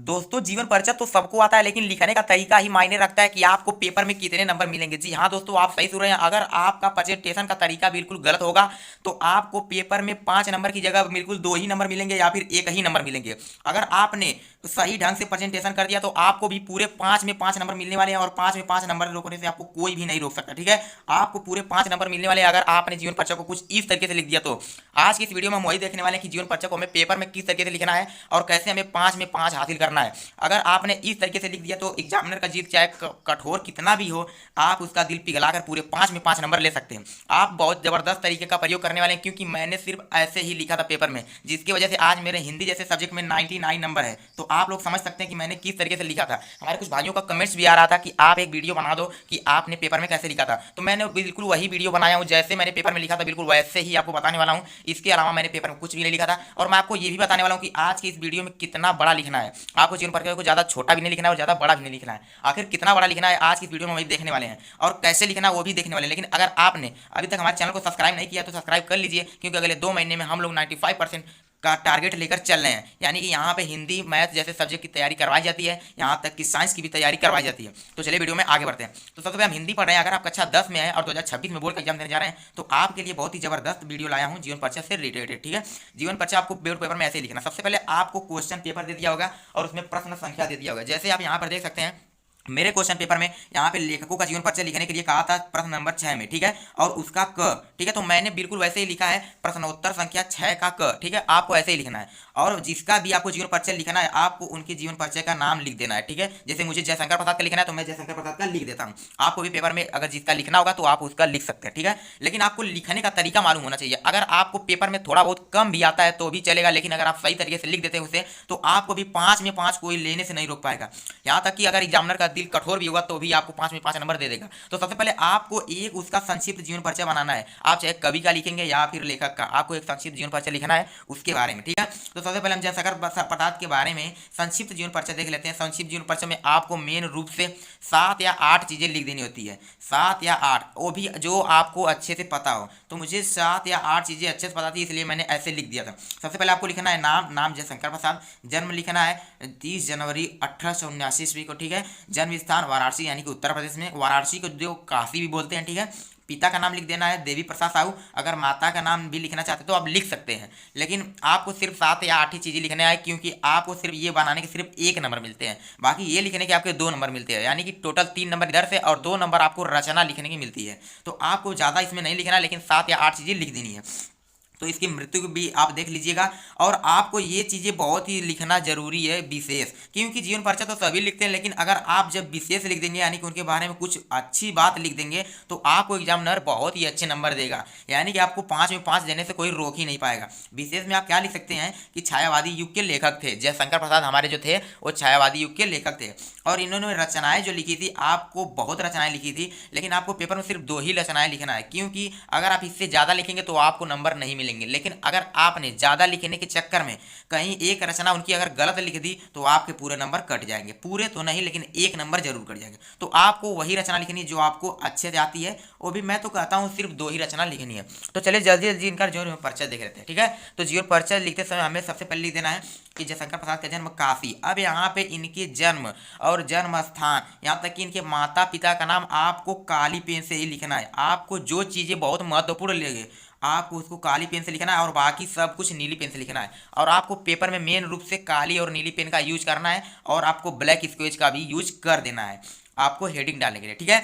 दोस्तों जीवन परिचय तो सबको आता है, लेकिन लिखने का तरीका ही मायने रखता है कि आपको पेपर में कितने नंबर मिलेंगे। जी हाँ दोस्तों, आप सही सुन रहे हैं। अगर आपका प्रेजेंटेशन का तरीका बिल्कुल गलत होगा तो आपको पेपर में 5 नंबर की जगह बिल्कुल 2 ही नंबर मिलेंगे या फिर 1 ही नंबर मिलेंगे। अगर आपने सही ढंग से प्रेजेंटेशन कर दिया तो आपको भी पूरे 5 में 5 नंबर मिलने वाले हैं, और 5 में 5 नंबर रोकने से आपको कोई भी नहीं रोक सकता। ठीक है, आपको पूरे 5 नंबर मिलने वाले हैं अगर आपने जीवन परिचय को कुछ इस तरीके से लिख दिया तो। आज की इस वीडियो में हम वही देखने वाले हैं कि जीवन परिचय को हमें पेपर में किस तरीके से लिखना है और कैसे हमें 5 में 5 हासिल करना है। अगर आपने इस तरीके से लिख दिया तो एग्जामिनर का जीत चाहे कठोर कितना भी हो, आप उसका दिल पिघलाकर पूरे 5 में 5 नंबर ले सकते हैं। आप बहुत जबरदस्त तरीके का प्रयोग करने वाले हैं, क्योंकि मैंने सिर्फ ऐसे ही लिखा था पेपर में, जिसकी वजह से आज मेरे हिंदी जैसे सब्जेक्ट में 99 नंबर है। तो आप लोग समझ सकते हैं कि मैंने किस तरीके से लिखा था। हमारे कुछ भाइयों का कमेंट्स भी आ रहा था कि आप एक वीडियो बना दो कि आपने पेपर में कैसे लिखा था, तो मैंने बिल्कुल वही वीडियो बनाया हूँ। जैसे मैंने पेपर में लिखा था बिल्कुल वैसे ही आपको बताने वाला हूँ। इसके अलावा मैंने पेपर में कुछ भी नहीं लिखा था, और मैं आपको ये भी बताने वाला हूँ कि आज की इस वीडियो में कितना बड़ा लिखना है। आपको जीवन परिचय को ज़्यादा छोटा भी नहीं लिखना है और ज़्यादा बड़ा भी नहीं लिखना है। आखिर कितना बड़ा लिखना है आज की इस वीडियो में वही देखने वाले हैं, और कैसे लिखना है वो भी देखने वाले हैं। लेकिन अगर आपने अभी तक हमारे चैनल को सब्सक्राइब नहीं किया तो सब्सक्राइब कर लीजिए, क्योंकि अगले 2 महीने में हम लोग 95% का टारगेट लेकर चल रहे हैं। यानी कि यहाँ पे हिंदी मैथ जैसे सब्जेक्ट की तैयारी करवाई जाती है, यहाँ तक कि साइंस की भी तैयारी करवाई जाती है। तो चलिए वीडियो में आगे बढ़ते हैं। तो सबसे पहले हम हिंदी पढ़ रहे हैं। अगर आप कक्षा 10 में हैं और 2026 में बोर्ड का एग्जाम देने जा रहे हैं तो आपके लिए बहुत ही जबरदस्त वीडियो लाया हूँ जीवन परिचय से रिलेटेड। ठीक है, जीवन परिचय आपको बोर्ड पेपर में ऐसे ही लिखना। सबसे पहले आपको क्वेश्चन पेपर दे दिया होगा और उसमें प्रश्न संख्या दे दिया होगा। जैसे आप यहाँ पर देख सकते हैं, मेरे क्वेश्चन पेपर में यहाँ पे लेखकों का जीवन परिचय लिखने के लिए कहा था प्रश्न नंबर 6 में। ठीक है, और उसका क। ठीक है, तो मैंने बिल्कुल वैसे ही लिखा है प्रश्नोत्तर संख्या 6 का क। ठीक है, आपको ऐसे ही लिखना है, और जिसका भी आपको जीवन परिचय लिखना है आपको उनके जीवन परिचय का नाम लिख देना है। ठीक है, जैसे मुझे जयशंकर प्रसाद का लिखना है तो मैं जयशंकर प्रसाद का लिख देता हूँ। आपको भी पेपर में अगर जिसका लिखना होगा तो आप उसका लिख सकते हैं। ठीक है, लेकिन आपको लिखने का तरीका मालूम होना चाहिए। अगर आपको पेपर में थोड़ा बहुत कम भी आता है तो भी चलेगा, लेकिन अगर आप सही तरीके से लिख देते हैं उसे तो आपको भी 5 में 5 कोई लेने से नहीं रोक पाएगा। यहाँ तक कि अगर एग्जामिनर का दिल कठोर भी होगा तो भी आपको 5 में 5 नंबर दे देगा। तो सबसे पहले आपको एक उसका संक्षिप्त जीवन परिचय बनाना है। आप चाहे कवि का लिखेंगे या फिर लेखक का, आपको एक संक्षिप्त जीवन परिचय लिखना है उसके बारे में। ठीक है, तो सबसे पहले हम जयशंकर प्रसाद के बारे में संक्षिप्त जीवन परिचय देख लेते हैं। संक्षिप्त जीवन परिचय में आपको मेन रूप से 7 या 8 चीजें लिख देनी होती है। 7 या 8, वो भी जो आपको अच्छे से पता हो। तो मुझे 7 या 8 चीजें अच्छे से पता थी, इसलिए मैंने ऐसे लिख दिया था। सबसे पहले आपको लिखना है नाम जयशंकर प्रसाद। जन्म लिखना है 30 जनवरी 1879 ईस्वी को। ठीक है, जन्म स्थान वाराणसी यानी कि उत्तर प्रदेश में। वाराणसी को जो काशी भी बोलते हैं। ठीक है, पिता का नाम लिख देना है देवी प्रसाद साहू। अगर माता का नाम भी लिखना चाहते तो आप लिख सकते हैं, लेकिन आपको सिर्फ 7 या 8 ही चीज़ें लिखना है, क्योंकि आपको सिर्फ ये बनाने के सिर्फ 1 नंबर मिलते हैं। बाकी ये लिखने के आपके 2 नंबर मिलते हैं, यानी कि टोटल 3 नंबर इधर से और 2 नंबर आपको रचना लिखने की मिलती है। तो आपको ज़्यादा इसमें नहीं लिखना, लेकिन 7 या 8 चीज़ें लिख देनी है। तो इसकी मृत्यु भी आप देख लीजिएगा, और आपको ये चीज़ें बहुत ही लिखना जरूरी है विशेष, क्योंकि जीवन परिचय तो सभी लिखते हैं, लेकिन अगर आप जब विशेष लिख देंगे यानी कि उनके बारे में कुछ अच्छी बात लिख देंगे तो आपको एग्जामिनर बहुत ही अच्छे नंबर देगा। यानी कि आपको 5 में 5 देने से कोई रोक ही नहीं पाएगा। विशेष में आप क्या लिख सकते हैं कि छायावादी युग के लेखक थे जयशंकर प्रसाद, हमारे जो थे वो छायावादी युग के लेखक थे, और इन्होंने रचनाएं जो लिखी थी, आपको बहुत रचनाएं लिखी थी, लेकिन आपको पेपर में सिर्फ 2 ही रचनाएं लिखना है, क्योंकि अगर आप इससे ज़्यादा लिखेंगे तो आपको नंबर नहीं मिलेंगे। लेकिन अगर आपने ज़्यादा लिखने के चक्कर में कहीं एक रचना उनकी अगर गलत लिख दी तो आपके पूरे नंबर कट जाएंगे। पूरे तो नहीं, लेकिन 1 नंबर जरूर कट जाएंगे। तो आपको वही रचना लिखनी है जो आपको अच्छे से आती है, वो भी मैं तो कहता हूँ सिर्फ 2 ही रचना लिखनी है। तो चलिए जल्दी जल्दी इनका जीवन परिचय देख लेते हैं। ठीक है, तो जीवन परिचय लिखते समय हमें सबसे पहले लिख देना है कि जयशंकर प्रसाद का जन्म काशी। अब यहाँ पे इनके जन्म और जन्म स्थान, यहाँ तक कि इनके माता पिता का नाम आपको काली पेन से ही लिखना है। आपको जो चीज़ें बहुत महत्वपूर्ण लगे आपको उसको काली पेन से लिखना है, और बाकी सब कुछ नीली पेन से लिखना है। और आपको पेपर में मेन रूप से काली और नीली पेन का यूज करना है, और आपको ब्लैक स्केच का भी यूज कर देना है आपको हेडिंग डालने के लिए। ठीक है,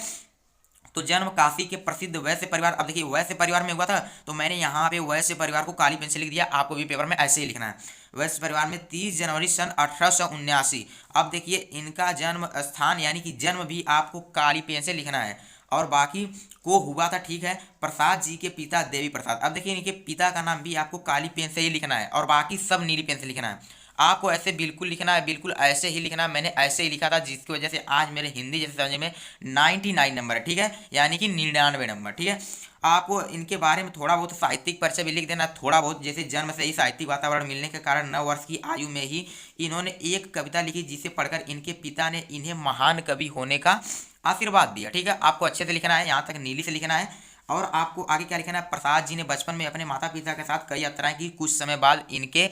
तो जन्म काशी के प्रसिद्ध वैश्य परिवार। अब देखिए वैश्य परिवार में हुआ था, तो मैंने यहाँ पे वैश्य परिवार को काली पेन से लिख दिया। आपको भी पेपर में ऐसे ही लिखना है। वैश्य परिवार में 30 जनवरी सन 1879। अब देखिए इनका जन्म स्थान यानी कि जन्म भी आपको काली पेन से लिखना है, और बाकी को हुआ था। ठीक है, प्रसाद जी के पिता देवी प्रसाद। अब देखिए इनके पिता का नाम भी आपको काली पेन से ही लिखना है, और बाकी सब नीली पेन से लिखना है। आपको ऐसे बिल्कुल लिखना है, बिल्कुल ऐसे ही लिखना है। मैंने ऐसे ही लिखा था, जिसकी वजह से आज मेरे हिंदी जैसे समझने में 99 नंबर है। ठीक है, यानी कि 99 नंबर। ठीक है, आपको इनके बारे में थोड़ा बहुत साहित्यिक परिचय भी लिख देना, थोड़ा बहुत। जैसे जन्म से ही साहित्यिक वातावरण मिलने के कारण 9 वर्ष की आयु में ही इन्होंने एक कविता लिखी, जिसे पढ़कर इनके पिता ने इन्हें महान कवि होने का आशीर्वाद दिया। ठीक है, आपको अच्छे से लिखना है, यहाँ तक नीली से लिखना है। और आपको आगे क्या लिखना है, प्रसाद जी ने बचपन में अपने माता पिता के साथ कई यात्राएं की। कुछ समय बाद इनके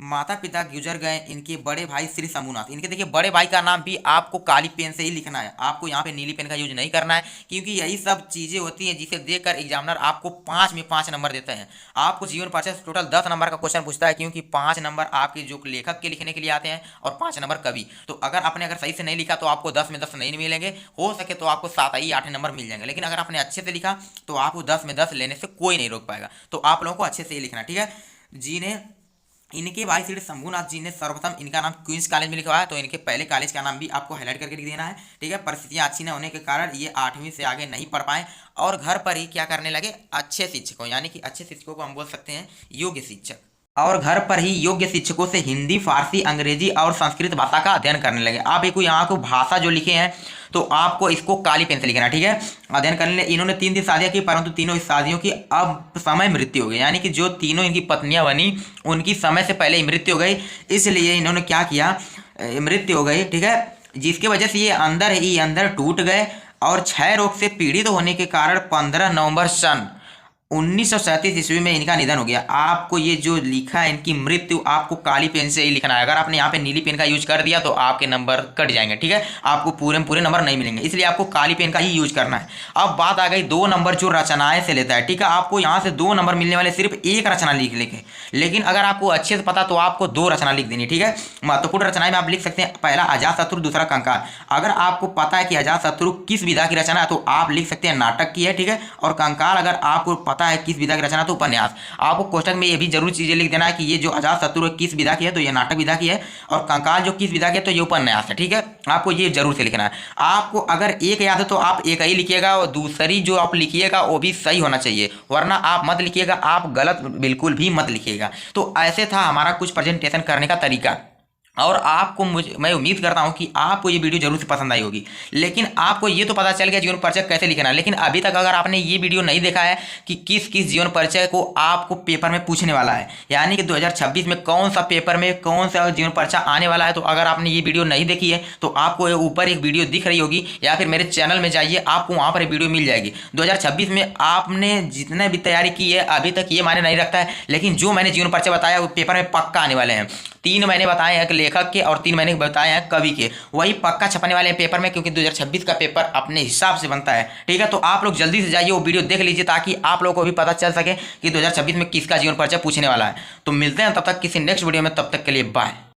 माता पिता गुजर गए इनके बड़े भाई श्री शंभुनाथ। इनके देखिए बड़े भाई का नाम भी आपको काली पेन से ही लिखना है, आपको यहाँ पे नीली पेन का यूज नहीं करना है, क्योंकि यही सब चीज़ें होती हैं जिसे देखकर एग्जामिनर आपको 5 में 5 नंबर देते हैं। आपको जीवन परिचय से टोटल 10 नंबर का क्वेश्चन पूछता है, क्योंकि 5 नंबर आपके जो लेखक के लिखने के लिए आते हैं और 5 नंबर कवि। तो अगर आपने अगर सही से नहीं लिखा तो आपको 10 में 10 नहीं मिलेंगे, हो सके तो आपको 7 ही 8 नंबर मिल जाएंगे। लेकिन अगर आपने अच्छे से लिखा तो आपको 10 में 10 लेने से कोई नहीं रोक पाएगा। तो आप लोगों को अच्छे से ही लिखना, ठीक है जी ने। इनके भाई श्री शंभुनाथ जी ने सर्वप्रथम इनका नाम क्वींस कॉलेज में लिखा हुआ है, तो इनके पहले कॉलेज का नाम भी आपको हाईलाइट करके लिख देना है, ठीक है। परिस्थितियां अच्छी न होने के कारण ये 8वीं से आगे नहीं पढ़ पाए और घर पर ही क्या करने लगे, अच्छे शिक्षकों, यानी कि अच्छे शिक्षकों को हम बोल सकते हैं योग्य शिक्षक, और घर पर ही योग्य शिक्षकों से हिंदी, फारसी, अंग्रेजी और संस्कृत भाषा का अध्ययन करने लगे। आप एक यहाँ को भाषा जो लिखे हैं तो आपको इसको काली पेन से लिखना है, ठीक है। अध्ययन करने इन्होंने 3 शादियां की, परंतु तीनों शादियों की अब समय मृत्यु हो गई, यानी कि जो तीनों इनकी पत्नियां बनी उनकी समय से पहले ही मृत्यु हो गई, इसलिए इन्होंने क्या किया, मृत्यु हो गई, ठीक है। जिसकी वजह से ये अंदर ही अंदर टूट गए और क्षय रोग से पीड़ित होने के कारण 15 नवंबर सन 1937 ईस्वी में इनका निधन हो गया। आपको ये जो लिखा है इनकी मृत्यु आपको काली पेन से ही लिखना है। अगर आपने यहाँ पे नीली पेन का यूज कर दिया तो आपके नंबर कट जाएंगे, ठीक है, आपको पूरे में पूरे नंबर नहीं मिलेंगे, इसलिए आपको काली पेन का ही यूज करना है। अब बात आ गई 2 नंबर जो रचनाएं से लेता है, ठीक है। आपको यहाँ से 2 नंबर मिलने वाले सिर्फ एक रचना लिख लेंगे, लेकिन अगर आपको अच्छे से पता तो आपको 2 रचना लिख देनी, ठीक है। महत्वपूर्ण रचनाएं में आप लिख सकते हैं, पहला अजातशत्रु, दूसरा कंकाल। अगर आपको पता है कि अजातशत्रु किस विधा की रचना है तो आप लिख सकते हैं नाटक की है, ठीक है। और कंकाल अगर आपको पता है किस विधा की रचना तो उपन्यास। आपको क्वेश्चन में ये भी जरूर चीजें लिख देना है कि ये जो अजातशत्रु किस विधा की है तो ये नाटक विधा की है, और कंकाल जो किस विधा की है तो ये उपन्यास है, ठीक है। आपको ये जरूर से लिखना है। आपको अगर एक याद है तो आप एक ही लिखिएगा और दूसरी जो आप लिखिएगा वो भी सही होना चाहिए, वरना आप मत लिखिएगा, आप गलत बिल्कुल भी मत लिखिएगा। तो ऐसे था हमारा कुछ प्रेजेंटेशन करने का तरीका, और आपको मैं उम्मीद करता हूं कि आपको ये वीडियो जरूर से पसंद आई होगी। लेकिन आपको ये तो पता चल गया जीवन परिचय कैसे लिखना है, लेकिन अभी तक अगर आपने ये वीडियो नहीं देखा है कि किस किस जीवन परिचय को आपको पेपर में पूछने वाला है, यानी कि 2026 में कौन सा पेपर में कौन सा जीवन परिचय आने वाला है, तो अगर आपने ये वीडियो नहीं देखी है तो आपको ऊपर एक वीडियो दिख रही होगी, या फिर मेरे चैनल में जाइए, आपको वहाँ पर वीडियो मिल जाएगी। 2026 में आपने जितने भी तैयारी की है अभी तक ये मायने नहीं रखता है, लेकिन जो मैंने जीवन परिचय बताया वो पेपर में पक्का आने वाले हैं। 3 मैंने बताए हैं लेखक के और 3 मैंने बताए हैं कवि के, वही पक्का छपने वाले हैं पेपर में, क्योंकि 2026 का पेपर अपने हिसाब से बनता है, ठीक है। तो आप लोग जल्दी से जाइए वो वीडियो देख लीजिए, ताकि आप लोगों को भी पता चल सके कि 2026 में किसका जीवन परिचय पूछने वाला है। तो मिलते हैं तब तक किसी नेक्स्ट वीडियो में, तब तक के लिए बाय।